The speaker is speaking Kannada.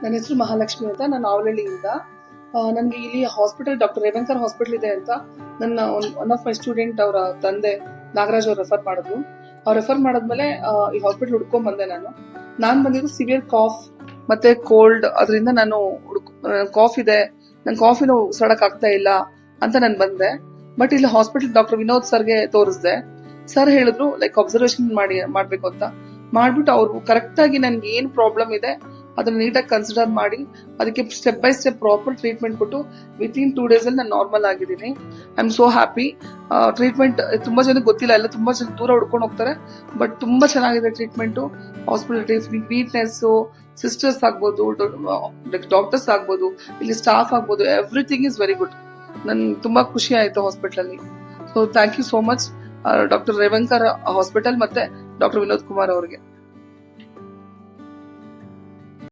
ನನ್ನ ಹೆಸರು ಮಹಾಲಕ್ಷ್ಮಿ ಅಂತ. ನಾನು ಆವಲಹಳ್ಳಿಯಿಂದ. ನನಗೆ ಇಲ್ಲಿ ಹಾಸ್ಪಿಟಲ್ ಡಾಕ್ಟರ್ ರೇವಂಕರ್ ಹಾಸ್ಪಿಟಲ್ ಇದೆ ಅಂತ ನನ್ನ ಒನ್ ಆಫ್ ಮೈ ಸ್ಟೂಡೆಂಟ್ ಅವರ ತಂದೆ ನಾಗರಾಜ್ ಅವ್ರು ರೆಫರ್ ಮಾಡಿದ್ರು. ಅವ್ರು ರೆಫರ್ ಮಾಡಿದ್ಮೇಲೆ ಈ ಹಾಸ್ಪಿಟಲ್ ಹುಡ್ಕೊಂಡ್ ಬಂದೆ. ನಾನು ಬಂದಿದ್ದು ಸಿವಿಯರ್ ಕಾಫ್ ಮತ್ತೆ ಕೋಲ್ಡ್. ಅದರಿಂದ ನಾನು ಕಾಫ್ ಇದೆ, ನನ್ ಕಾಫಿನ ಉಸಿರಾಡಕ್ ಆಗ್ತಾ ಇಲ್ಲ ಅಂತ ನಾನು ಬಂದೆ. ಬಟ್ ಇಲ್ಲಿ ಹಾಸ್ಪಿಟಲ್ ಡಾಕ್ಟರ್ ವಿನೋದ್ ಸರ್ಗೆ ತೋರಿಸ್ದೆ. ಸರ್ ಹೇಳಿದ್ರು ಲೈಕ್ ಅಬ್ಸರ್ವೇಷನ್ ಮಾಡ್ಬೇಕು ಅಂತ. ಮಾಡ್ಬಿಟ್ಟು ಅವ್ರು ಕರೆಕ್ಟ್ ಆಗಿ ನನ್ಗೆ ಏನ್ ಪ್ರಾಬ್ಲಮ್ ಇದೆ ಅದನ್ನ ನೀಟಾಗಿ ಕನ್ಸಿಡರ್ ಮಾಡಿ ಅದಕ್ಕೆ step by step proper treatment ಕೊಟ್ಟು ವಿತಿನ್ 2 days ಅಲ್ಲಿ ನಾನು ನಾರ್ಮಲ್ ಆಗಿದ್ದೀನಿ. I am so happy. Treatment ತುಂಬಾ ಜನಕ್ಕೆ ಗೊತ್ತಿಲ್ಲ, ಎಲ್ಲ ತುಂಬಾ ಜನ ದೂರ ಹುಡ್ಕೊಂಡು ಹೋಗ್ತಾರೆ. ಬಟ್ ತುಂಬಾ ಚೆನ್ನಾಗಿದೆ ಟ್ರೀಟ್ಮೆಂಟ್. ಹಾಸ್ಪಿಟಲ್ ನೀಟ್ನೆಸ್, ಸಿಸ್ಟರ್ಸ್ ಆಗ್ಬೋದು, ಡಾಕ್ಟರ್ಸ್ ಆಗ್ಬೋದು, ಇಲ್ಲಿ ಸ್ಟಾಫ್ ಆಗ್ಬೋದು, ಎವ್ರಿಥಿಂಗ್ ಇಸ್ ವೆರಿ ಗುಡ್. ನನ್ಗೆ ತುಂಬಾ ಖುಷಿ ಆಯ್ತು ಹಾಸ್ಪಿಟಲ್ ಅಲ್ಲಿ. So thank you so much doctor Revankar hospital ಮತ್ತೆ ಡಾಕ್ಟರ್ ವಿನೋದ್ ಕುಮಾರ್ ಅವ್ರಿಗೆ.